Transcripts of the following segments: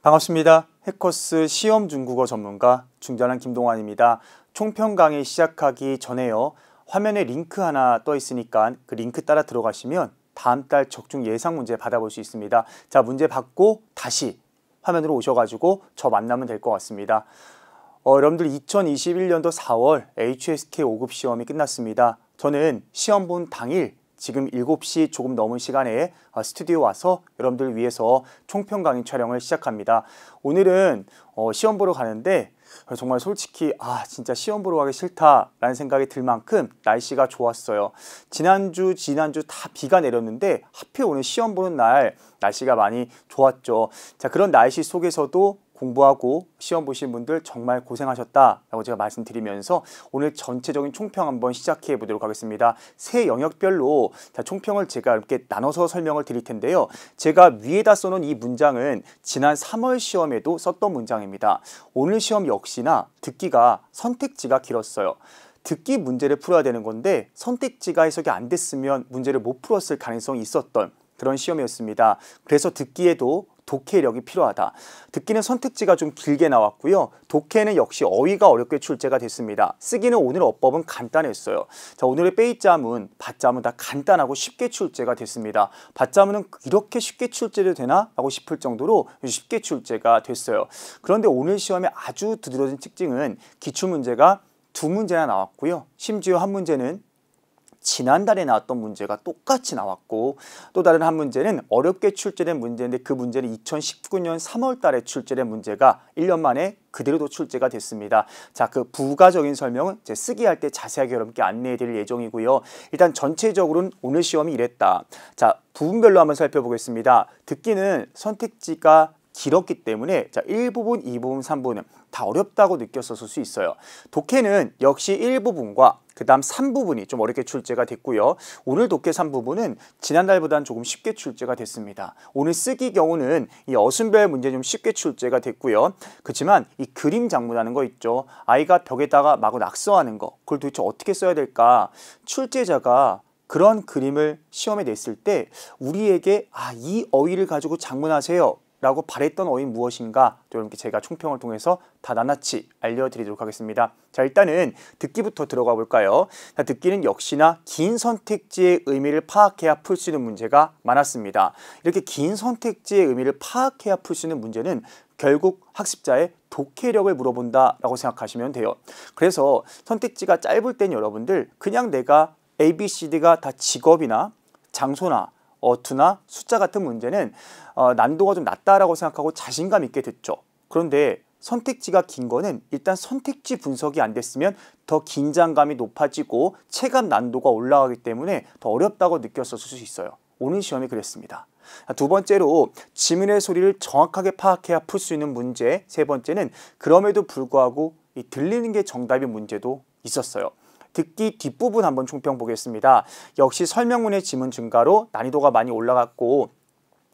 반갑습니다. 해커스 시험 중국어 전문가 중전한 김동환입니다. 총평 강의 시작하기 전에요. 화면에 링크 하나 떠 있으니까 그 링크 따라 들어가시면 다음 달 적중 예상 문제 받아볼 수 있습니다. 자, 문제 받고 다시 화면으로 오셔가지고 저 만나면 될 것 같습니다. 여러분들 2021년도 4월 HSK 5급 시험이 끝났습니다. 저는 시험 본 당일 지금 7시 조금 넘은 시간에 스튜디오 와서 여러분들 위해서 총평 강의 촬영을 시작합니다. 오늘은 시험 보러 가는데 정말 솔직히 진짜 시험 보러 가기 싫다라는 생각이 들 만큼 날씨가 좋았어요. 지난주 다 비가 내렸는데 하필 오늘 시험 보는 날 날씨가 많이 좋았죠. 자, 그런 날씨 속에서도 공부하고 시험 보신 분들 정말 고생하셨다라고 제가 말씀드리면서 오늘 전체적인 총평 한번 시작해 보도록 하겠습니다. 세 영역별로 총평을 제가 이렇게 나눠서 설명을 드릴 텐데요. 제가 위에다 써놓은 이 문장은 지난 3월 시험에도 썼던 문장입니다. 오늘 시험 역시나 듣기가 선택지가 길었어요. 듣기 문제를 풀어야 되는 건데 선택지가 해석이 안 됐으면 문제를 못 풀었을 가능성이 있었던 그런 시험이었습니다. 그래서 듣기에도 독해력이 필요하다. 듣기는 선택지가 좀 길게 나왔고요. 독해는 역시 어휘가 어렵게 출제가 됐습니다. 쓰기는 오늘 어법은 간단했어요. 자, 오늘의 빼이자문, 받자문 다 간단하고 쉽게 출제가 됐습니다. 받자문은 이렇게 쉽게 출제도 되나? 라고 싶을 정도로 쉽게 출제가 됐어요. 그런데 오늘 시험에 아주 두드러진 특징은 기출문제가 2문제나 나왔고요. 심지어 한 문제는 지난달에 나왔던 문제가 똑같이 나왔고 또 다른 한 문제는 어렵게 출제된 문제인데 그 문제는 2019년 3월 달에 출제된 문제가 1년 만에 그대로도 출제가 됐습니다. 자, 그 부가적인 설명은 제 쓰기 할 때 자세하게 여러분께 안내해 드릴 예정이고요. 일단 전체적으로는 오늘 시험이 이랬다. 자, 부분별로 한번 살펴보겠습니다. 듣기는 선택지가 길었기 때문에 자, 1부분, 2부분, 3부분은 다 어렵다고 느꼈었을 수 있어요. 독해는 역시 1부분과 그 다음 3부분이 좀 어렵게 출제가 됐고요. 오늘 독해 3부분은 지난달보다는 조금 쉽게 출제가 됐습니다. 오늘 쓰기 경우는 이 어순별 문제 좀 쉽게 출제가 됐고요. 그렇지만 이 그림 장문하는 거 있죠. 아이가 벽에다가 마구 낙서하는 거. 그걸 도대체 어떻게 써야 될까? 출제자가 그런 그림을 시험에 냈을 때 우리에게 이 어휘를 가지고 장문하세요 라고 바랬던 어휘는 무엇인가 여러분께 제가 총평을 통해서 다 낱낱이 알려드리도록 하겠습니다. 자, 일단은 듣기부터 들어가 볼까요? 자, 듣기는 역시나 긴 선택지의 의미를 파악해야 풀 수 있는 문제가 많았습니다. 이렇게 긴 선택지의 의미를 파악해야 풀 수 있는 문제는 결국 학습자의 독해력을 물어본다라고 생각하시면 돼요. 그래서 선택지가 짧을 땐 여러분들 그냥 내가 A, B, C, D가 다 직업이나 장소나 어투나 숫자 같은 문제는 난도가 좀 낮다라고 생각하고 자신감 있게 듣죠. 그런데 선택지가 긴 거는 일단 선택지 분석이 안 됐으면 더 긴장감이 높아지고 체감 난도가 올라가기 때문에 더 어렵다고 느꼈을 수 있어요. 오늘 시험이 그랬습니다. 두 번째로 지문의 소리를 정확하게 파악해야 풀 수 있는 문제. 세 번째는 그럼에도 불구하고 이 들리는 게 정답인 문제도 있었어요. 듣기 뒷부분 한번 총평 보겠습니다. 역시 설명문의 지문 증가로 난이도가 많이 올라갔고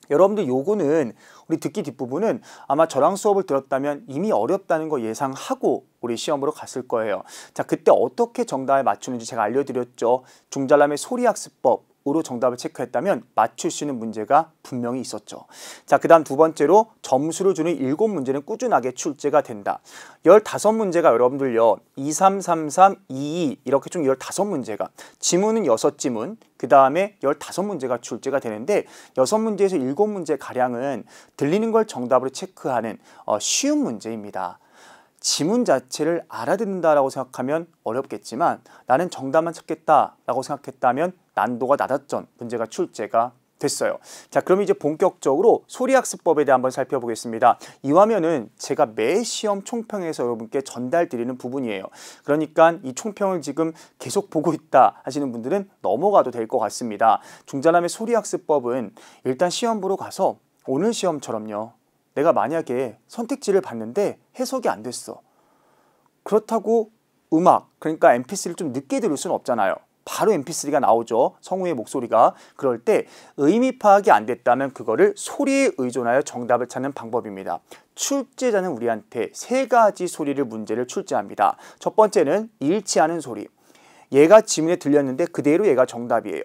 여러분들 요거는 우리 듣기 뒷부분은 아마 저랑 수업을 들었다면 이미 어렵다는 거 예상하고 우리 시험 보러 갔을 거예요. 자, 그때 어떻게 정답을 맞추는지 제가 알려드렸죠. 중잘남의 소리학습법 으로 정답을 체크했다면 맞출 수 있는 문제가 분명히 있었죠. 자, 그 다음 두 번째로 점수를 주는 7문제는 꾸준하게 출제가 된다. 15문제가 여러분들요 2, 3, 3, 3, 2, 2 이렇게 총 15문제가 지문은 6지문 그 다음에 15문제가 출제가 되는데 6문제에서 7문제 가량은 들리는 걸 정답으로 체크하는 쉬운 문제입니다. 지문 자체를 알아듣는다라고 생각하면 어렵겠지만 나는 정답만 찾겠다라고 생각했다면 난도가 낮았던 문제가 출제가 됐어요. 자, 그럼 이제 본격적으로 소리학습법에 대해 한번 살펴보겠습니다. 이 화면은 제가 매 시험 총평에서 여러분께 전달드리는 부분이에요. 그러니까 이 총평을 지금 계속 보고 있다 하시는 분들은 넘어가도 될 것 같습니다. 중자남의 소리학습법은 일단 시험 보러 가서 오늘 시험처럼요. 내가 만약에 선택지를 봤는데 해석이 안 됐어. 그렇다고 음악, 그러니까 mp3를 좀 늦게 들을 수는 없잖아요. 바로 mp3가 나오죠. 성우의 목소리가. 그럴 때 의미 파악이 안 됐다면 그거를 소리에 의존하여 정답을 찾는 방법입니다. 출제자는 우리한테 3가지 소리를 문제를 출제합니다. 첫 번째는 일치하는 소리. 얘가 지문에 들렸는데 그대로 얘가 정답이에요.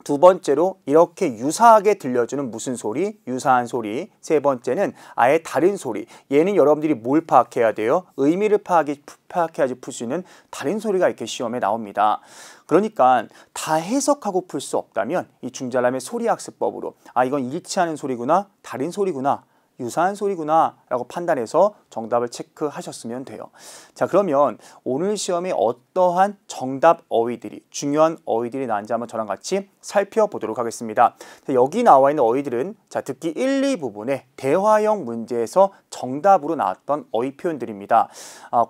두 번째로 이렇게 유사하게 들려주는 무슨 소리? 유사한 소리. 세 번째는 아예 다른 소리. 얘는 여러분들이 뭘 파악해야 돼요? 의미를 파악해야지 풀 수 있는 다른 소리가 이렇게 시험에 나옵니다. 그러니까 다 해석하고 풀 수 없다면 이 중잘남의 소리학습법으로 아 이건 일치하는 소리구나, 다른 소리구나, 유사한 소리구나 라고 판단해서 정답을 체크하셨으면 돼요. 자, 그러면 오늘 시험에 어떠한 정답 어휘들이, 중요한 어휘들이 나왔는지 한번 저랑 같이 살펴보도록 하겠습니다. 자, 여기 나와 있는 어휘들은 자, 듣기 1, 2 부분에 대화형 문제에서 정답으로 나왔던 어휘 표현들입니다.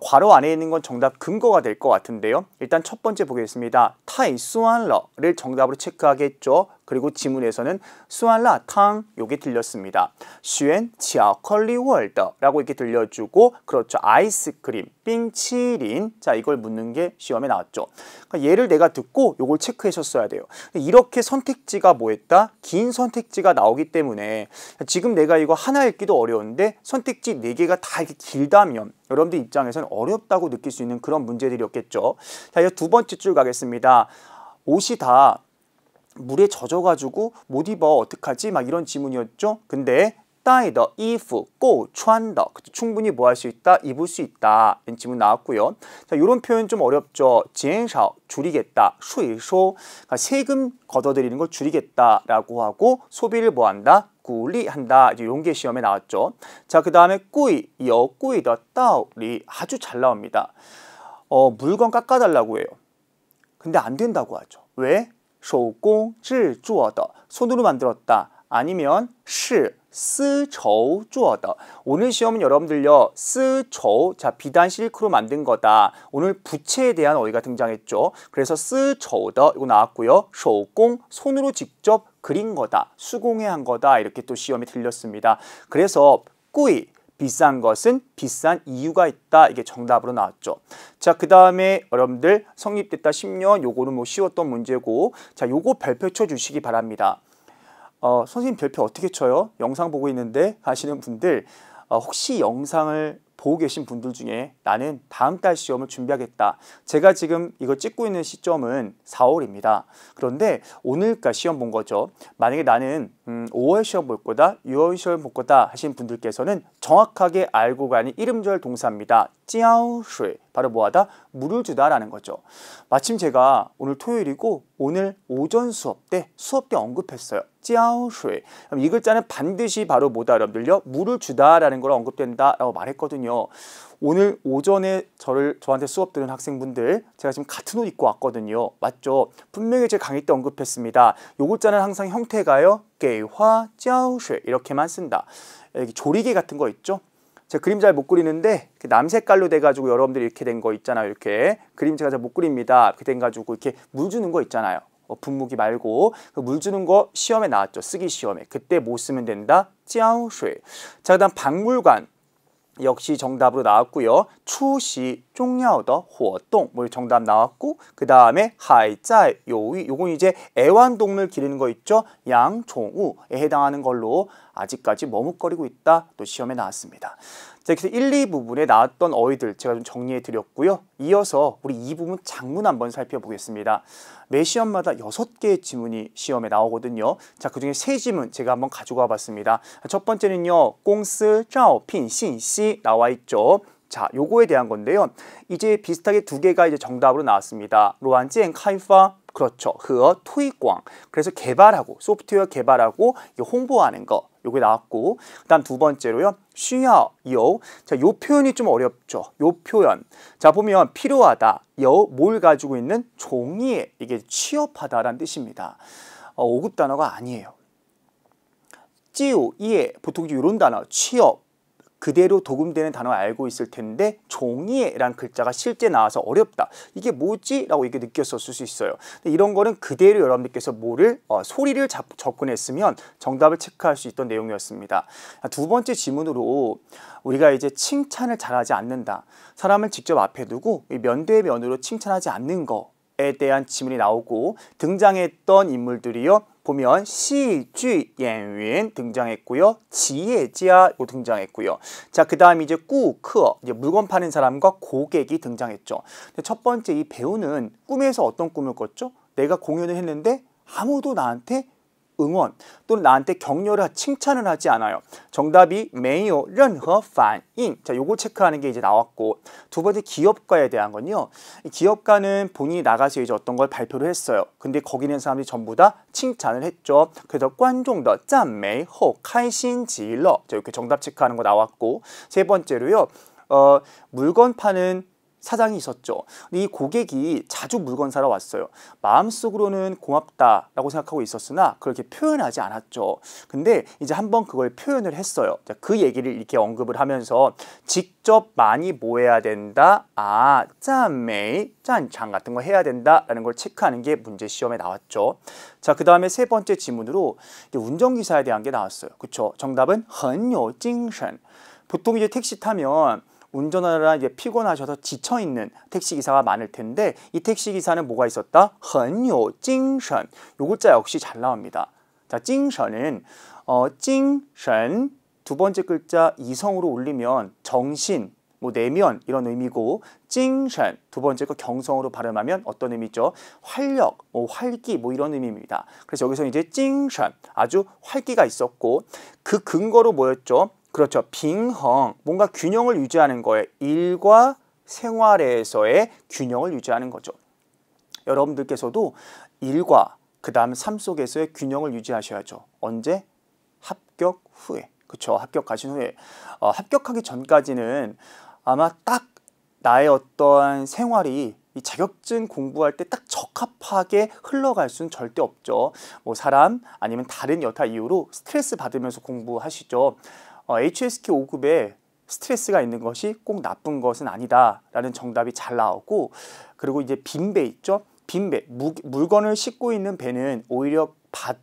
괄호 안에 있는 건 정답 근거가 될 것 같은데요. 일단 첫 번째 보겠습니다. 타이 수안러를 정답으로 체크하겠죠. 그리고 지문에서는 수안라 탕 요게 들렸습니다. 슈엔 치아컬리 월더라고 이렇게 들려주고 그렇죠. 아이스크림, 빙치린 자 이걸 묻는 게 시험에 나왔죠. 그러니까 얘를 내가 듣고 요걸 체크하셨어야 돼요. 이렇게 선택지가 뭐했다? 긴 선택지가 나오기 때문에 지금 내가 이거 하나 읽기도 어려운데 선택지 4개가 다 이렇게 길다면 여러분들 입장에서는 어렵다고 느낄 수 있는 그런 문제들이었겠죠. 자, 이제 두 번째 줄 가겠습니다. 옷이 다 물에 젖어가지고 못 입어 어떡하지? 막 이런 지문이었죠. 근데 带的衣服够穿的 충분히 뭐 할 수 있다? 입을 수 있다. 이런 지문 나왔고요. 자, 이런 표현 좀 어렵죠. 减少 줄이겠다. 税收 그러니까 세금 걷어들이는 걸 줄이겠다라고 하고 소비를 뭐 한다?鼓励한다. 이런 게 시험에 나왔죠. 자, 그 다음에 贵有贵的道理 아주 잘 나옵니다. 물건 깎아달라고 해요. 근데 안 된다고 하죠. 왜? 手工制作的 손으로 만들었다. 아니면 是丝绸做的 오늘 시험은 여러분들요. 丝绸 자 비단 실크로 만든 거다. 오늘 부채에 대한 어휘가 등장했죠. 그래서 丝绸的 이거 나왔고요. 手工 손으로 직접 그린 거다. 수공예 한 거다. 이렇게 또 시험에 들렸습니다. 그래서 贵 비싼 것은 비싼 이유가 있다. 이게 정답으로 나왔죠. 자, 그 다음에 여러분들 성립됐다 10년 요거는 뭐 쉬웠던 문제고 자, 요거 별표 쳐주시기 바랍니다. 선생님 별표 어떻게 쳐요? 영상 보고 있는데 하시는 분들 혹시 영상을 보고 계신 분들 중에 나는 다음 달 시험을 준비하겠다. 제가 지금 이거 찍고 있는 시점은 4월입니다. 그런데 오늘까 시험 본 거죠. 만약에 나는 5월 시험 볼 거다, 6월 시험 볼 거다 하신 분들께서는 정확하게 알고 가는 이름절 동사입니다. 浇水 바로 뭐하다? 물을 주다라는 거죠. 마침 제가 오늘 토요일이고 오늘 오전 수업 때 언급했어요. 浇水 이 글자는 반드시 바로 뭐다 여러분들요? 물을 주다라는 걸 언급된다라고 말했거든요. 오늘 오전에 저한테 수업 들은 학생분들 제가 지금 같은 옷 입고 왔거든요. 맞죠? 분명히 제가 강의 때 언급했습니다. 요 글자는 항상 형태가요. 给花浇水 이렇게만 쓴다. 여기 조리개 같은 거 있죠? 제가 그림 잘 못 그리는데 남색깔로 돼가지고 여러분들이 이렇게 된 거 있잖아요. 이렇게 그림 제가 잘 못 그립니다. 이렇게 돼가지고 이렇게 물 주는 거 있잖아요. 분무기 말고 그 물 주는 거 시험에 나왔죠. 쓰기 시험에. 그때 뭐 쓰면 된다? 浇水 자, 그다음 박물관 역시 정답으로 나왔고요. 추시 종야오더活动 뭐 정답 나왔고 그 다음에 하이짜이 요위 요건 이제 애완동물 기르는 거 있죠. 양총우에 해당하는 걸로 아직까지 머뭇거리고 있다. 또 시험에 나왔습니다. 자, 그래서 1, 2 부분에 나왔던 어휘들 제가 좀 정리해 드렸고요. 이어서 우리 2부분 장문 한번 살펴보겠습니다. 매 시험마다 6개의 지문이 시험에 나오거든요. 자, 그중에 3지문 제가 한번 가지고 와봤습니다. 첫 번째는요. 공스 자오핀 신시 나와 있죠. 자, 요거에 대한 건데요. 이제 비슷하게 2개가 이제 정답으로 나왔습니다. 로안지엔 카이파 그렇죠. 흐어 토이광 그래서 개발하고 소프트웨어 개발하고 홍보하는 거 요게 나왔고 그다음 두 번째로요. 쉬야 요. 자, 요 표현이 좀 어렵죠. 요 표현. 자, 보면 필요하다. 뭘 가지고 있는 종이에 이게 취업하다라는 뜻입니다. 5급 단어가 아니에요. 찌우, 예, 보통 이런 단어 취업 그대로 도금되는 단어 알고 있을 텐데 종이에라는 글자가 실제 나와서 어렵다. 이게 뭐지? 라고 이게 느꼈었을 수 있어요. 근데 이런 거는 그대로 여러분들께서 소리를 접근했으면 정답을 체크할 수 있던 내용이었습니다. 두 번째 지문으로 우리가 이제 칭찬을 잘하지 않는다. 사람을 직접 앞에 두고 면대면으로 칭찬하지 않는 거에 대한 지문이 나오고 등장했던 인물들이요. 보면 시주演员 등장했고요. 지혜자 등장했고요. 자, 그다음 이제 꾸커 이제 물건 파는 사람과 고객이 등장했죠. 근데 첫 번째 이 배우는 꿈에서 어떤 꿈을 꿨죠? 내가 공연을 했는데 아무도 나한테 응원 또는 나한테 격려를 칭찬을 하지 않아요. 정답이 没有任何反应. 자, 요거 체크하는 게 이제 나왔고, 두 번째 기업가에 대한 건요. 기업가는 본인이 나가서 이제 어떤 걸 발표를 했어요. 근데 거기 있는 사람들이 전부 다 칭찬을 했죠. 그래서 观众的赞美后开心极了. 자, 이렇게 정답 체크하는 거 나왔고, 세 번째로요. 물건 파는 사장이 있었죠. 이 고객이 자주 물건 사러 왔어요. 마음속으로는 고맙다라고 생각하고 있었으나 그렇게 표현하지 않았죠. 근데 이제 한번 그걸 표현을 했어요. 자, 그 얘기를 이렇게 언급을 하면서 직접 많이 뭐 해야 된다? 아, 짠메이, 짠장 같은 거 해야 된다라는 걸 체크하는 게 문제 시험에 나왔죠. 자, 그 다음에 세 번째 지문으로 운전기사에 대한 게 나왔어요. 그쵸? 정답은 很有精神. 보통 이제 택시 타면 운전하느라 이제 피곤하셔서 지쳐있는 택시기사가 많을 텐데 이 택시기사는 뭐가 있었다? 很有精神. 요 글자 역시 잘 나옵니다. 자, 精神은 精神 두 번째 글자 이성으로 올리면 정신, 뭐 내면 이런 의미고 精神 두 번째 거 경성으로 발음하면 어떤 의미죠? 활력, 뭐 활기 뭐 이런 의미입니다. 그래서 여기서 이제 精神 아주 활기가 있었고 그 근거로 뭐였죠? 그렇죠. 빙흥, 뭔가 균형을 유지하는 거예요. 일과 생활에서의 균형을 유지하는 거죠. 여러분들께서도 일과 그 다음 삶 속에서의 균형을 유지하셔야죠. 언제? 합격 후에. 그렇죠. 합격하신 후에. 합격하기 전까지는 아마 딱 나의 어떠한 생활이 이 자격증 공부할 때 딱 적합하게 흘러갈 수는 절대 없죠. 뭐 사람 아니면 다른 여타 이유로 스트레스 받으면서 공부하시죠. HSK 5급에 스트레스가 있는 것이 꼭 나쁜 것은 아니다라는 정답이 잘 나오고 그리고 이제 빈배 있죠? 빈배, 물건을 싣고 있는 배는 오히려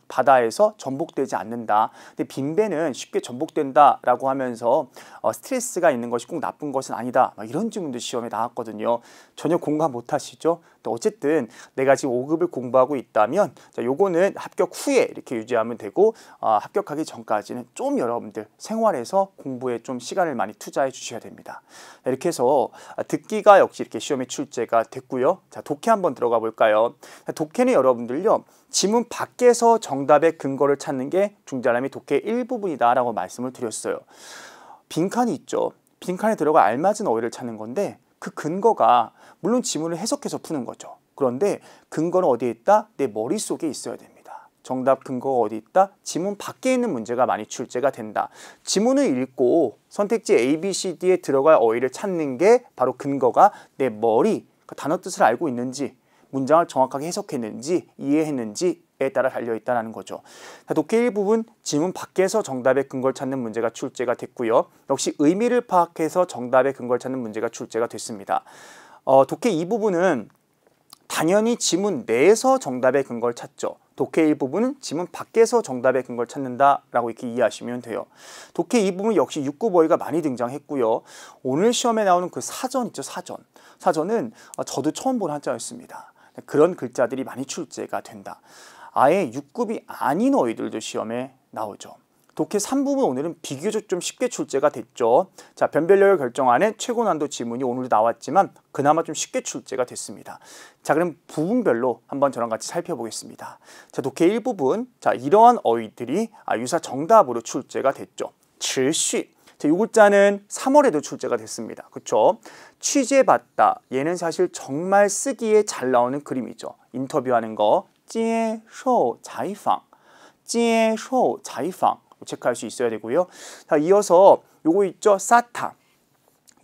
바다에서 전복되지 않는다. 근데 빈배는 쉽게 전복된다라고 하면서 스트레스가 있는 것이 꼭 나쁜 것은 아니다. 이런 질문도 시험에 나왔거든요. 전혀 공감 못 하시죠? 또 어쨌든 내가 지금 5급을 공부하고 있다면 자, 요거는 합격 후에 이렇게 유지하면 되고 합격하기 전까지는 좀 여러분들 생활에서 공부에 좀 시간을 많이 투자해 주셔야 됩니다. 이렇게 해서 듣기가 역시 이렇게 시험에 출제가 됐고요. 자, 독해 한번 들어가 볼까요? 독해는 여러분들요. 지문 밖에서 정답의 근거를 찾는 게 중자람이 독해의 일부분이다 라고 말씀을 드렸어요. 빈칸이 있죠. 빈칸에 들어가 알맞은 어휘를 찾는 건데 그 근거가 물론 지문을 해석해서 푸는 거죠. 그런데 근거는 어디에 있다? 내 머릿속에 있어야 됩니다. 정답 근거가 어디 있다? 지문 밖에 있는 문제가 많이 출제가 된다. 지문을 읽고 선택지 A, B, C, D에 들어갈 어휘를 찾는 게 바로 근거가 내 머리, 그 단어 뜻을 알고 있는지 문장을 정확하게 해석했는지 이해했는지에 따라 달려있다는 거죠. 독해 일부분 지문 밖에서 정답의 근거를 찾는 문제가 출제가 됐고요. 역시 의미를 파악해서 정답의 근거를 찾는 문제가 출제가 됐습니다. 독해 이 부분은 당연히 지문 내에서 정답의 근거를 찾죠. 독해 일부분은 지문 밖에서 정답의 근거를 찾는다라고 이렇게 이해하시면 돼요. 독해 이 부분 역시 6급 어휘가 많이 등장했고요. 오늘 시험에 나오는 그 사전 있죠, 사전. 사전은 저도 처음 본 한자였습니다. 그런 글자들이 많이 출제가 된다. 아예 6급이 아닌 어휘들도 시험에 나오죠. 독해 3부분 오늘은 비교적 좀 쉽게 출제가 됐죠. 자, 변별력을 결정하는 최고 난도 지문이 오늘도 나왔지만 그나마 좀 쉽게 출제가 됐습니다. 자, 그럼 부분별로 한번 저랑 같이 살펴보겠습니다. 자, 독해 1부분. 자, 이러한 어휘들이 유사 정답으로 출제가 됐죠. 持续. 자, 이 글자는 3월에도 출제가 됐습니다. 그렇죠? 취재받다. 얘는 사실 정말 쓰기에 잘 나오는 그림이죠. 인터뷰하는 거. 接受采访. 接受采访. 체크할 수 있어야 되고요. 자, 이어서 요거 있죠. 사타.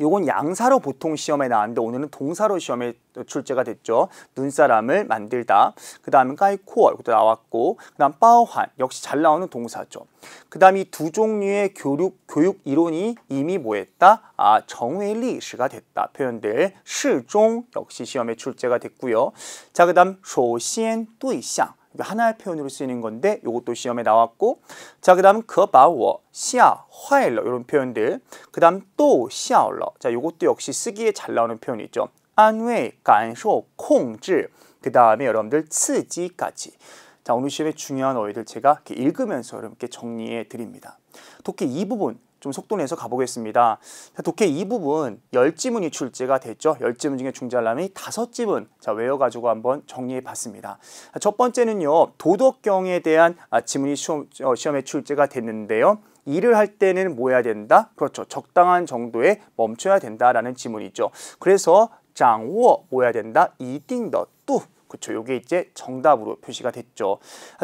요건 양사로 보통 시험에 나왔는데 오늘은 동사로 시험에 출제가 됐죠. 눈사람을 만들다. 그 다음은 까이코어 이것도 나왔고 그 다음 빠오환 역시 잘 나오는 동사죠. 그 다음 이 두 종류의 교육 이론이 이미 뭐했다? 정회리시가 됐다. 표현들 시종 역시 시험에 출제가 됐고요. 자, 그 다음 首先对象 하나의 표현으로 쓰이는 건데 이것도 시험에 나왔고 자, 그 다음 可把我吓坏了 이런 표현들 그 다음 또 笑了 자, 이것도 역시 쓰기에 잘 나오는 표현이죠. 安慰感受控制 그 다음에 여러분들 刺激까지. 자, 오늘 시험에 중요한 어휘들 제가 이렇게 읽으면서 여러분께 정리해 드립니다. 독해 이 부분 좀 속도 내서 가보겠습니다. 자, 독해 이 부분 10지문이 출제가 됐죠. 10지문 중에 중잘남이 5지문 자, 외워가지고 한번 정리해 봤습니다. 첫 번째는요. 도덕경에 대한 지문이 시험에 출제가 됐는데요. 일을 할 때는 뭐 해야 된다? 그렇죠. 적당한 정도에 멈춰야 된다라는 지문이죠. 그래서 掌握 뭐 해야 된다? 一定的度 그렇죠. 요게 이제 정답으로 표시가 됐죠.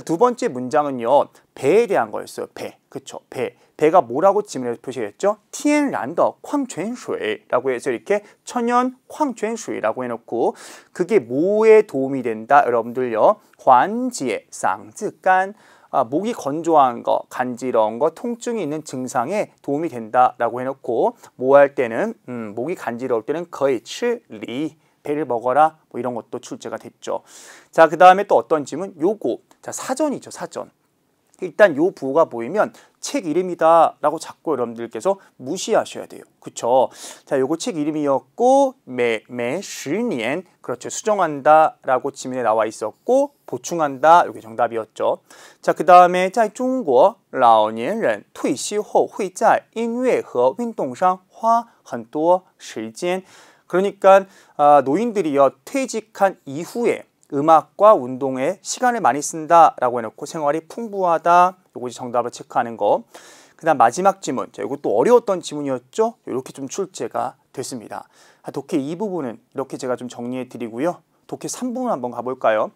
두 번째 문장은요. 배에 대한 거였어요. 배. 그렇죠. 배. 배가 뭐라고 지문에서 표시했죠? 天然的矿泉水라고 해서 이렇게 천연 矿泉水라고 해놓고 그게 뭐에 도움이 된다? 여러분들요. 缓解嗓子干 목이 건조한 거, 간지러운 거, 통증이 있는 증상에 도움이 된다라고 해놓고 뭐 할 때는 목이 간지러울 때는 거의 吃梨 배를 먹어라 뭐 이런 것도 출제가 됐죠. 자, 그 다음에 또 어떤 지문? 요거 자 사전이죠. 사전. 일단 요 부호가 보이면 책 이름이다 라고 자꾸 여러분들께서 무시하셔야 돼요. 그쵸? 자, 요거 책 이름이었고 매 10년 그렇죠. 수정한다 라고 지문에 나와 있었고 보충한다 요게 정답이었죠. 자, 그 다음에 在中国老年人退休后会在音乐和运动上花很多时间 그러니까 노인들이요 퇴직한 이후에 음악과 운동에 시간을 많이 쓴다라고 해놓고 생활이 풍부하다. 요것이 정답을 체크하는 거. 그 다음 마지막 지문. 자, 이것도 어려웠던 지문이었죠. 이렇게 좀 출제가 됐습니다. 독해 2부분은 이렇게 제가 좀 정리해 드리고요. 독해 3부분 한번 가볼까요?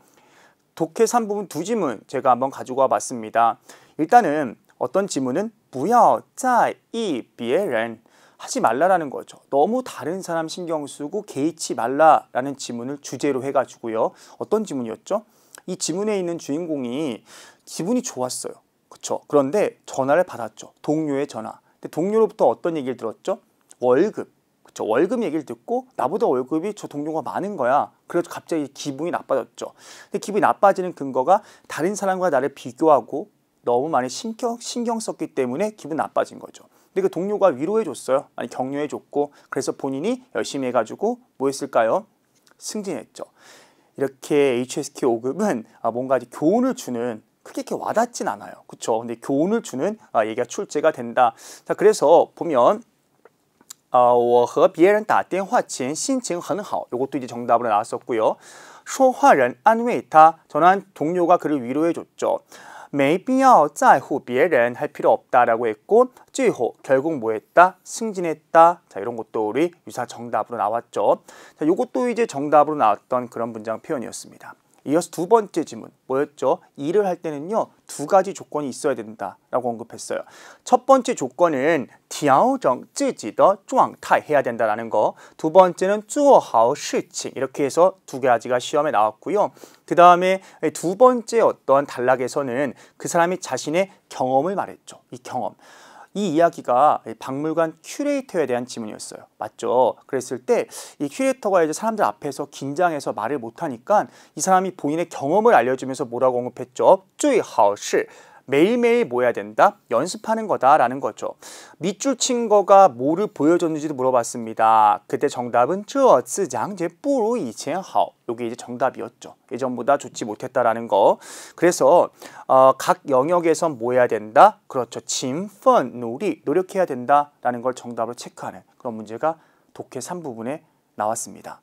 독해 3부분 두 지문 제가 한번 가지고 와봤습니다. 일단은 어떤 지문은 不要在意别人 하지 말라라는 거죠. 너무 다른 사람 신경 쓰고 개의치 말라라는 지문을 주제로 해가지고요. 어떤 지문이었죠? 이 지문에 있는 주인공이 기분이 좋았어요. 그렇죠? 그런데 전화를 받았죠. 동료의 전화. 근데 동료로부터 어떤 얘기를 들었죠? 월급. 그렇죠? 월급 얘기를 듣고 나보다 월급이 저 동료가 많은 거야. 그래서 갑자기 기분이 나빠졌죠. 근데 기분이 나빠지는 근거가 다른 사람과 나를 비교하고 너무 많이 신경 썼기 때문에 기분 나빠진 거죠. 근데 그 동료가 위로해줬어요. 아니 격려해줬고 그래서 본인이 열심히 해가지고 뭐 했을까요? 승진했죠. 이렇게 HSK 5급은 뭔가 교훈을 주는 크게 이렇게 와닿진 않아요. 그렇죠? 근데 교훈을 주는 얘기가 출제가 된다. 자, 그래서 보면 我和别人打电话前心情很好 이것도 이제 정답으로 나왔었고요. 说话人安慰他 저는 동료가 그를 위로해줬죠. 没必要在乎别人 할 필요 없다라고 했고 最后 결국 뭐 했다? 승진했다. 자, 이런 것도 우리 유사 정답으로 나왔죠. 자, 요것도 이제 정답으로 나왔던 그런 문장 표현이었습니다. 이어서 두 번째 지문 뭐였죠? 일을 할 때는요 2가지 조건이 있어야 된다라고 언급했어요. 첫 번째 조건은 调整自己的状态 해야 된다라는 거. 두 번째는 做好事情 이렇게 해서 2가지가 시험에 나왔고요. 그 다음에 두 번째 어떤 단락에서는 그 사람이 자신의 경험을 말했죠. 이 경험. 이 이야기가 박물관 큐레이터에 대한 지문이었어요. 맞죠? 그랬을 때 이 큐레이터가 이제 사람들 앞에서 긴장해서 말을 못하니까 이 사람이 본인의 경험을 알려주면서 뭐라고 언급했죠? 最好是 매일매일 뭐 해야 된다? 연습하는 거다라는 거죠. 밑줄 친 거가 뭐를 보여줬는지도 물어봤습니다. 그때 정답은 这次讲解不如以前好 이게 이제 정답이었죠. 예전보다 좋지 못했다라는 거. 그래서 각 영역에선 뭐 해야 된다? 그렇죠. 勤奋努力 노력해야 된다라는 걸 정답으로 체크하는 그런 문제가 독해 3부분에 나왔습니다.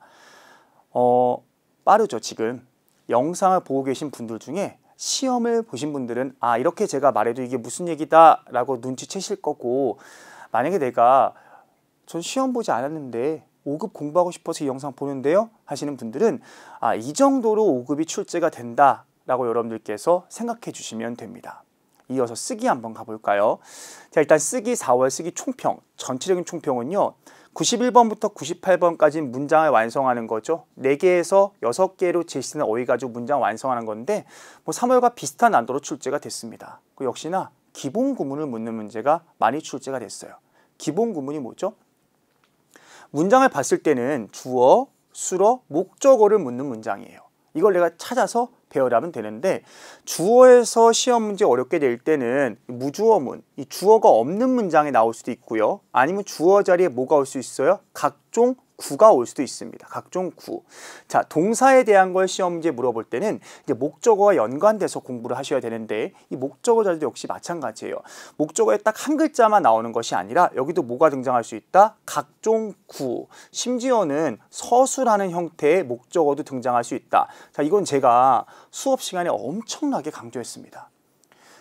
빠르죠. 지금 영상을 보고 계신 분들 중에 시험을 보신 분들은 이렇게 제가 말해도 이게 무슨 얘기다 라고 눈치채실 거고 만약에 내가 전 시험 보지 않았는데 5급 공부하고 싶어서 이 영상 보는데요 하시는 분들은 이 정도로 5급이 출제가 된다 라고 여러분들께서 생각해 주시면 됩니다. 이어서 쓰기 한번 가볼까요? 자, 일단 쓰기 4월 쓰기 총평 전체적인 총평은요 91번부터 98번까지 문장을 완성하는 거죠. 4개에서 6개로 제시되는 어휘 가지고 문장 완성하는 건데 3월과 비슷한 난도로 출제가 됐습니다. 역시나 기본 구문을 묻는 문제가 많이 출제가 됐어요. 기본 구문이 뭐죠? 문장을 봤을 때는 주어, 수어, 목적어를 묻는 문장이에요. 이걸 내가 찾아서 배워라면 되는데 주어에서 시험 문제 어렵게 될 때는 무주어문, 이 주어가 없는 문장이 나올 수도 있고요. 아니면 주어 자리에 뭐가 올 수 있어요? 각종 구가 올 수도 있습니다. 각종 구. 자, 동사에 대한 걸 시험 문제 물어볼 때는 이제 목적어와 연관돼서 공부를 하셔야 되는데 이 목적어 자리도 역시 마찬가지예요. 목적어에 딱 한 글자만 나오는 것이 아니라 여기도 뭐가 등장할 수 있다? 각종 구. 심지어는 서술하는 형태의 목적어도 등장할 수 있다. 자, 이건 제가 수업 시간에 엄청나게 강조했습니다.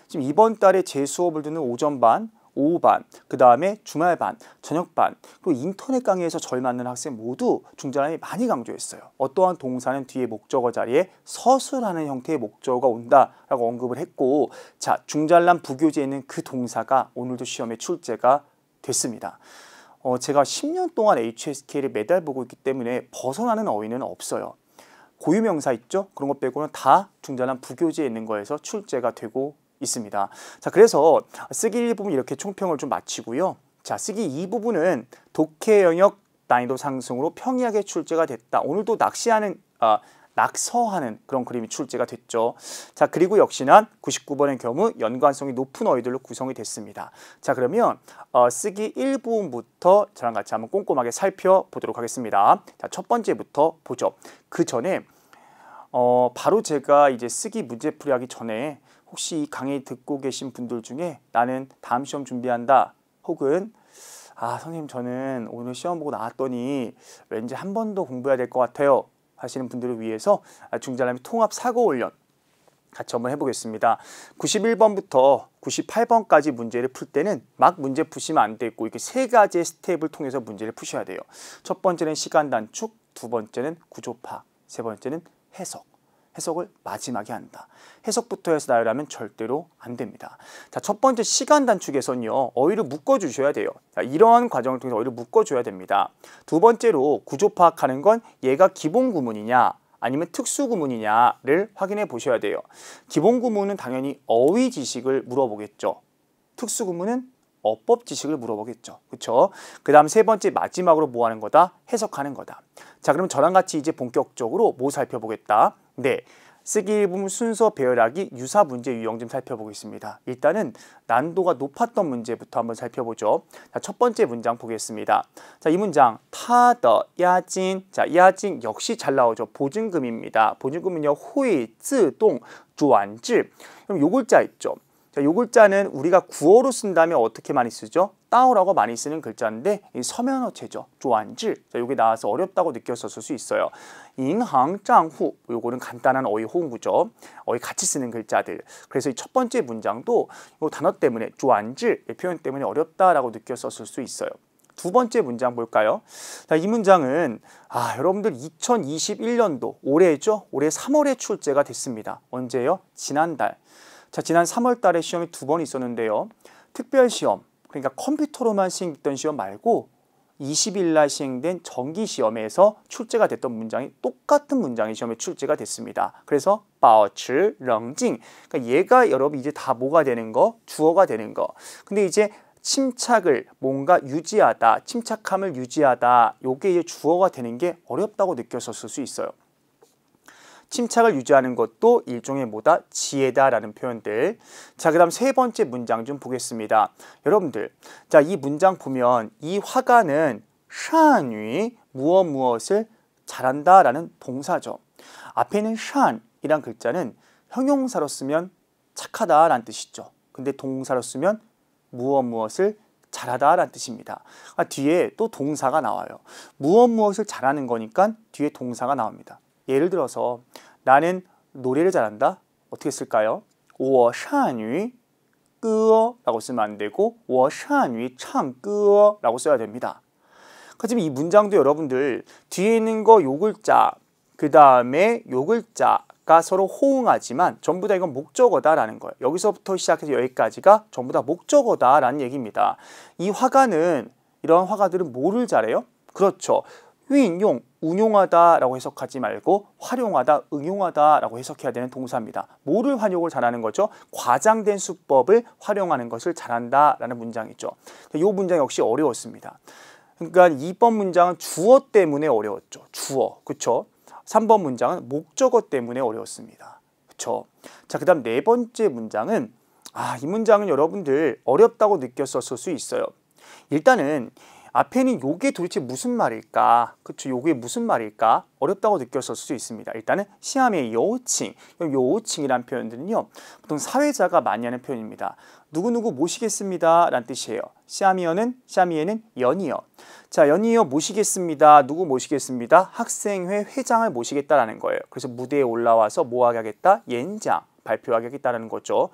지금 이번 달에 제 수업을 듣는 오전반, 오후반, 그 다음에 주말반, 저녁반, 그리고 인터넷 강의에서 저를 만난 학생 모두 중절함이 많이 강조했어요. 어떠한 동사는 뒤에 목적어 자리에 서술하는 형태의 목적어가 온다라고 언급을 했고, 자, 중잘람 부교재에 있는 그 동사가 오늘도 시험에 출제가 됐습니다. 제가 10년 동안 HSK를 매달 보고 있기 때문에 벗어나는 어휘는 없어요. 고유명사 있죠? 그런 것 빼고는 다 중잘람 부교재에 있는 거에서 출제가 되고 있습니다. 자, 그래서 쓰기 1부분 이렇게 총평을 좀 마치고요. 자, 쓰기 2부분은 독해 영역 난이도 상승으로 평이하게 출제가 됐다. 오늘도 낙서하는 그런 그림이 출제가 됐죠. 자, 그리고 역시나 99번의 경우 연관성이 높은 어휘들로 구성이 됐습니다. 자, 그러면 쓰기 1부분부터 저랑 같이 한번 꼼꼼하게 살펴보도록 하겠습니다. 자, 첫 번째부터 보죠. 그 전에 바로 제가 이제 쓰기 문제풀이 하기 전에 혹시 이 강의 듣고 계신 분들 중에 나는 다음 시험 준비한다 혹은 선생님 저는 오늘 시험 보고 나왔더니 왠지 한 번 더 공부해야 될 것 같아요 하시는 분들을 위해서 중잘람의 통합 사고 훈련 같이 한번 해보겠습니다. 91번부터 98번까지 문제를 풀 때는 막 문제 푸시면 안 되고 이렇게 세 가지의 스텝을 통해서 문제를 푸셔야 돼요. 첫 번째는 시간 단축, 두 번째는 구조 파악, 세 번째는 해석. 해석을 마지막에 한다. 해석부터 해서 나열하면 절대로 안 됩니다. 자, 첫 번째 시간 단축에서는요. 어휘를 묶어주셔야 돼요. 자, 이러한 과정을 통해서 어휘를 묶어줘야 됩니다. 두 번째로 구조 파악하는 건 얘가 기본 구문이냐 아니면 특수 구문이냐를 확인해 보셔야 돼요. 기본 구문은 당연히 어휘 지식을 물어보겠죠. 특수 구문은 어법 지식을 물어보겠죠. 그렇죠? 그 다음 세 번째 마지막으로 뭐 하는 거다? 해석하는 거다. 자, 그럼 저랑 같이 이제 본격적으로 뭐 살펴보겠다? 네, 쓰기 1부분 순서 배열하기 유사 문제 유형 좀 살펴보겠습니다. 일단은 난도가 높았던 문제부터 한번 살펴보죠. 자, 첫 번째 문장 보겠습니다. 자, 이 문장 타더 야진. 자, 야진 역시 잘 나오죠. 보증금입니다. 보증금은요, 후이, 쯔동, 주안지. 그럼 요 글자 있죠. 자, 요 글자는 우리가 구어로 쓴다면 어떻게 많이 쓰죠? 따오라고 많이 쓰는 글자인데 이 서면어체죠. 조안질. 자, 요게 나와서 어렵다고 느꼈었을 수 있어요. 인항장후. 요거는 간단한 어휘 호응구죠. 어휘 같이 쓰는 글자들. 그래서 이 첫 번째 문장도 요 단어 때문에 조안질 표현 때문에 어렵다라고 느꼈었을 수 있어요. 두 번째 문장 볼까요? 자, 이 문장은 여러분들 2021년도 올해죠. 올해 3월에 출제가 됐습니다. 언제요? 지난달. 자, 지난 3월 달에 시험이 2번 있었는데요. 특별시험, 그러니까 컴퓨터로만 시행됐던 시험 말고 20일 날 시행된 정기시험에서 출제가 됐던 문장이 똑같은 문장이 시험에 출제가 됐습니다. 그래서 保持冷静. 그러니까 얘가 여러분 이제 다 뭐가 되는 거? 주어가 되는 거. 근데 이제 침착을 뭔가 유지하다, 침착함을 유지하다. 요게 이제 주어가 되는 게 어렵다고 느꼈었을 수 있어요. 침착을 유지하는 것도 일종의 뭐다? 지혜다라는 표현들. 자, 그 다음 세 번째 문장 좀 보겠습니다. 여러분들, 자, 이 문장 보면 이 화가는 샨위 무엇을 잘한다라는 동사죠. 앞에 있는 샨이란 글자는 형용사로 쓰면 착하다라는 뜻이죠. 근데 동사로 쓰면 무엇을 잘하다라는 뜻입니다. 뒤에 또 동사가 나와요. 무엇을 잘하는 거니까 뒤에 동사가 나옵니다. 예를 들어서 나는 노래를 잘한다. 어떻게 쓸까요? 我善于歌 라고 쓰면 안 되고 我善于唱歌 라고 써야 됩니다. 하지만 이 문장도 여러분들 뒤에 있는 거 요 글자 그 다음에 요 글자가 서로 호응하지만 전부 다 이건 목적어다라는 거예요. 여기서부터 시작해서 여기까지가 전부 다 목적어다라는 얘기입니다. 이 화가는 이런 화가들은 뭐를 잘해요? 그렇죠.運用, 운용하다라고 해석하지 말고 활용하다, 응용하다라고 해석해야 되는 동사입니다. 뭐를 활용을 잘하는 거죠? 과장된 수법을 활용하는 것을 잘한다라는 문장이죠. 이 문장 역시 어려웠습니다. 그러니까 2번 문장은 주어 때문에 어려웠죠. 주어, 그렇죠? 3번 문장은 목적어 때문에 어려웠습니다. 그렇죠? 자, 그다음 네 번째 문장은 이 문장은 여러분들 어렵다고 느꼈었을 수 있어요. 일단은 앞에는 요게 도대체 무슨 말일까? 그쵸? 요게 무슨 말일까? 어렵다고 느꼈을 수 있습니다. 일단은 시험의 요칭, 요칭이란 표현들은요. 보통 사회자가 많이 하는 표현입니다. 누구누구 모시겠습니다 라는 뜻이에요. 샤미에는 연이어. 자, 연이어 모시겠습니다. 누구 모시겠습니다? 학생회 회장을 모시겠다라는 거예요. 그래서 무대에 올라와서 뭐 하겠다?演讲. 발표하게 하겠다는 거죠.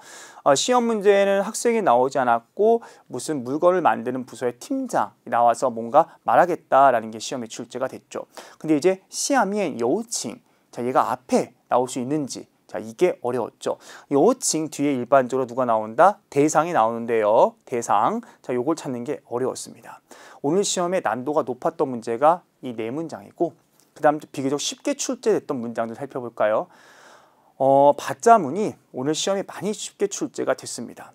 시험 문제에는 학생이 나오지 않았고 무슨 물건을 만드는 부서의 팀장이 나와서 뭔가 말하겠다라는 게 시험에 출제가 됐죠. 근데 이제 시험의 요칭, 자 얘가 앞에 나올 수 있는지, 자 이게 어려웠죠. 요칭 뒤에 일반적으로 누가 나온다? 대상이 나오는데요. 대상, 자 요걸 찾는 게 어려웠습니다. 오늘 시험에 난도가 높았던 문제가 이 네 문장이고, 그 다음 비교적 쉽게 출제됐던 문장들 살펴볼까요? 받자문이 오늘 시험에 많이 쉽게 출제가 됐습니다.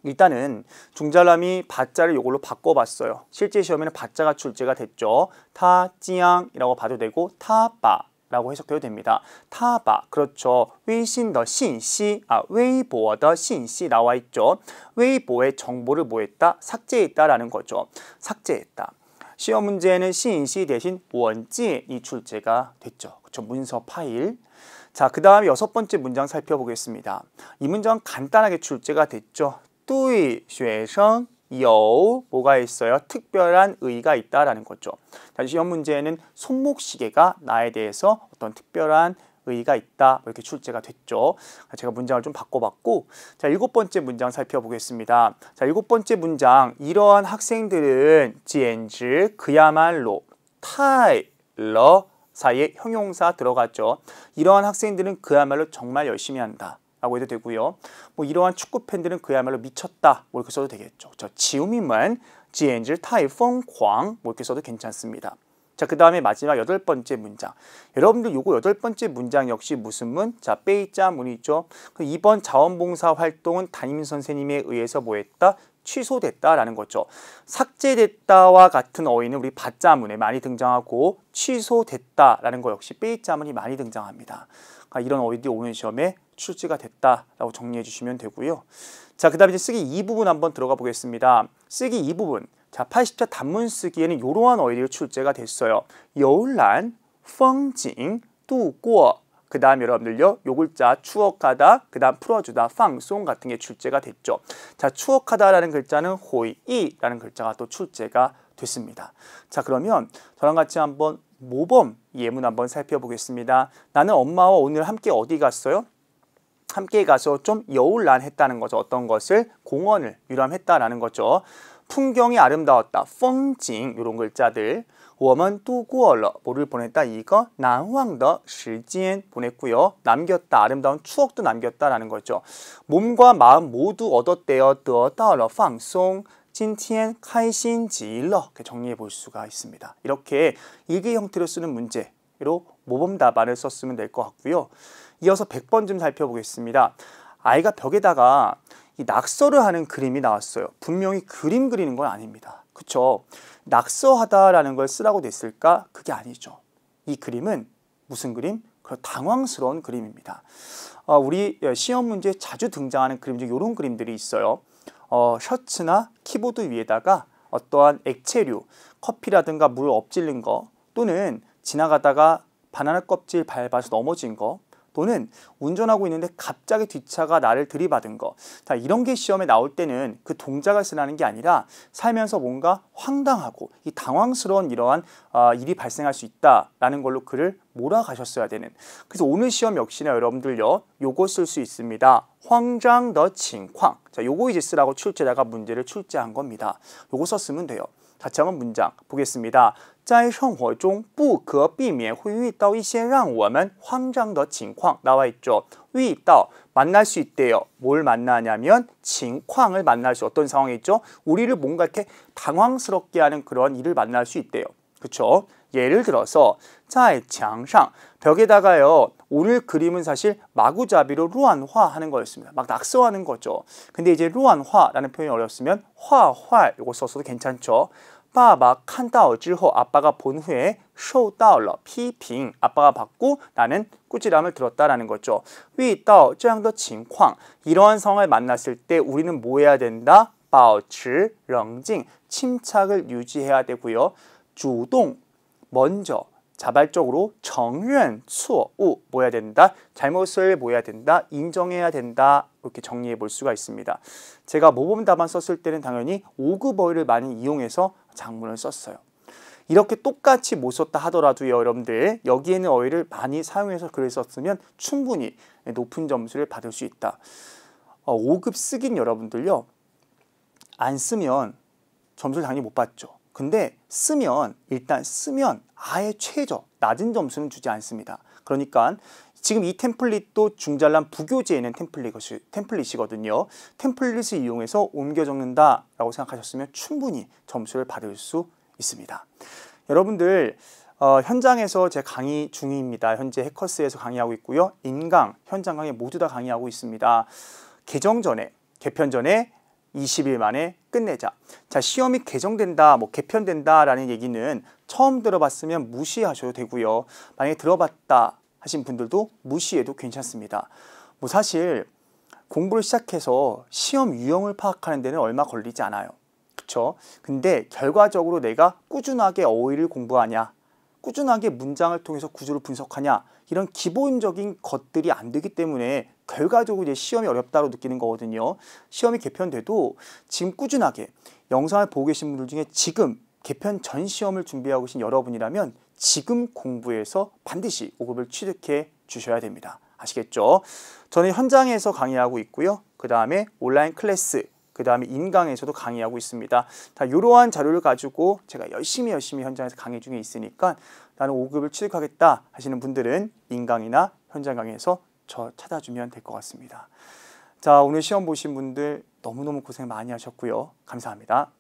일단은 중잘남이 받자를 이걸로 바꿔봤어요. 실제 시험에는 받자가 출제가 됐죠. 타지앙이라고 봐도 되고 타바라고 해석해도 됩니다. 타바, 그렇죠. 웨이신더 신시, 웨이보더 신시 나와 있죠. 웨이보의 정보를 뭐 했다? 삭제했다라는 거죠. 삭제했다. 시험 문제에는 신시 대신 원지이 출제가 됐죠. 그렇죠. 문서 파일. 자, 그 다음에 6번째 문장 살펴보겠습니다. 이 문장 간단하게 출제가 됐죠. 对学生有 뭐가 있어요? 특별한 의의가 있다라는 거죠. 자, 시험 문제에는 손목시계가 나에 대해서 어떤 특별한 의의가 있다 이렇게 출제가 됐죠. 제가 문장을 좀 바꿔봤고, 자 7번째 문장 살펴보겠습니다. 자 7번째 문장, 이러한 학생들은 简直 그야말로 太了 사이에 형용사 들어갔죠. 이러한 학생들은 그야말로 정말 열심히 한다 라고 해도 되고요. 뭐 이러한 축구 팬들은 그야말로 미쳤다 뭐 이렇게 써도 되겠죠. 저 지우미만 简直太疯狂 뭐 이렇게 써도 괜찮습니다. 자, 그 다음에 마지막 8번째 문장. 여러분들 요거 8번째 문장 역시 무슨 문? 자, 빼이자 문이죠. 이번 자원봉사 활동은 담임선생님에 의해서 뭐 했다? 취소됐다라는 거죠. 삭제됐다와 같은 어휘는 우리 받자문에 많이 등장하고, 취소됐다라는 거 역시 빼이자문이 많이 등장합니다. 그러니까 이런 어휘들이 오는 시험에 출제가 됐다라고 정리해 주시면 되고요. 자, 그 다음에 이제 쓰기 2부분 한번 들어가 보겠습니다. 쓰기 2부분. 자, 80자 단문 쓰기에는 이러한 어휘들이 출제가 됐어요. 여울란, 펑징, 뚜꼬. 그 다음 여러분들요, 요 글자 추억하다, 그 다음 풀어주다, 팡송 같은 게 출제가 됐죠. 자, 추억하다라는 글자는 호이라는 글자가 또 출제가 됐습니다. 자, 그러면 저랑 같이 한번 모범 예문 한번 살펴보겠습니다. 나는 엄마와 오늘 함께 어디 갔어요? 함께 가서 좀 여울란 했다는 거죠. 어떤 것을? 공원을 유람했다라는 거죠. 풍경이 아름다웠다, 펑징 이런 글자들. 我们度过了 뭐를 보냈다? 이거 难忘的时间 보냈고요. 남겼다, 아름다운 추억도 남겼다라는 거죠. 몸과 마음 모두 얻었대요. 得到了放松今天开心极了 이렇게 정리해 볼 수가 있습니다. 이렇게 일기 형태로 쓰는 문제로 모범 답안을 썼으면 될 것 같고요. 이어서 100번 좀 살펴보겠습니다. 아이가 벽에다가 이 낙서를 하는 그림이 나왔어요. 분명히 그림 그리는 건 아닙니다. 그쵸? 낙서하다라는 걸 쓰라고 냈을까? 그게 아니죠. 이 그림은 무슨 그림? 당황스러운 그림입니다. 우리 시험 문제에 자주 등장하는 그림 중 이런 그림들이 있어요. 셔츠나 키보드 위에다가 어떠한 액체류, 커피라든가 물 엎질린 거, 또는 지나가다가 바나나 껍질 밟아서 넘어진 거, 또는 운전하고 있는데 갑자기 뒷차가 나를 들이받은 거. 자, 이런 게 시험에 나올 때는 그 동작을 쓰라는 게 아니라 살면서 뭔가 황당하고 이 당황스러운 이러한 일이 발생할 수 있다라는 걸로 글을 몰아가셨어야 되는. 그래서 오늘 시험 역시나 여러분들요, 요거 쓸 수 있습니다. 慌张的情况. 자, 요거 이제 쓰라고 출제자가 문제를 출제한 겁니다. 요거 썼으면 돼요. 같이 한번 문장 보겠습니다. 在生活中不可避免会遇到一些让我们慌张的情况 나와 있죠. 遇到 만날 수 있대요. 뭘 만나냐면情况을 만날 수, 어떤 상황이 있죠? 우리를 뭔가 이렇게 당황스럽게 하는 그런 일을 만날 수 있대요. 그렇죠? 예를 들어서 在墙上 벽에다가요. 오늘 그림은 사실 마구잡이로 루안화 하는 거였습니다. 막 낙서하는 거죠. 근데 이제 루안화라는 표현이 어렵으면 화활 이거 썼어도 괜찮죠. 爸爸看到之后 아빠가 본 후에 受到了批评 아빠가 받고 나는 꾸지람을 들었다라는 거죠. 遇到这样的情况 이러한 상황을 만났을 때 우리는 뭐 해야 된다? 保持冷静, 침착을 유지해야 되고요. 主动, 먼저, 자발적으로 承认错误, 뭐 해야 된다? 잘못을 뭐 해야 된다? 인정해야 된다. 이렇게 정리해 볼 수가 있습니다. 제가 모범 답안 썼을 때는 당연히 5급 어휘를 많이 이용해서 장문을 썼어요. 이렇게 똑같이 못 썼다 하더라도요, 여러분들 여기에는 어휘를 많이 사용해서 글을 썼으면 충분히 높은 점수를 받을 수 있다. 5급 쓰긴 여러분들요, 안 쓰면 점수를 당연히 못 받죠. 근데 쓰면 일단 쓰면 아예 최저 낮은 점수는 주지 않습니다. 그러니까 지금 이 템플릿도 중잘난 부교재에는 템플릿이거든요. 템플릿을 이용해서 옮겨 적는다라고 생각하셨으면 충분히 점수를 받을 수 있습니다. 여러분들 현장에서 제 강의 중입니다. 현재 해커스에서 강의하고 있고요. 인강, 현장 강의 모두 다 강의하고 있습니다. 개편 전에 20일 만에 끝내자. 자, 시험이 개정된다, 개편된다라는 얘기는 처음 들어봤으면 무시하셔도 되고요. 만약에 들어봤다 하신 분들도 무시해도 괜찮습니다. 사실 공부를 시작해서 시험 유형을 파악하는 데는 얼마 걸리지 않아요. 그렇죠? 근데 결과적으로 내가 꾸준하게 어휘를 공부하냐, 꾸준하게 문장을 통해서 구조를 분석하냐, 이런 기본적인 것들이 안 되기 때문에 결과적으로 이제 시험이 어렵다고 느끼는 거거든요. 시험이 개편돼도 지금 꾸준하게 영상을 보고 계신 분들 중에 지금 개편 전 시험을 준비하고 계신 여러분이라면 지금 공부해서 반드시 5급을 취득해 주셔야 됩니다. 아시겠죠? 저는 현장에서 강의하고 있고요. 그 다음에 온라인 클래스, 그 다음에 인강에서도 강의하고 있습니다. 다 이러한 자료를 가지고 제가 열심히 현장에서 강의 중에 있으니까 나는 5급을 취득하겠다 하시는 분들은 인강이나 현장 강의에서 저 찾아주면 될 것 같습니다. 자, 오늘 시험 보신 분들 너무너무 고생 많이 하셨고요. 감사합니다.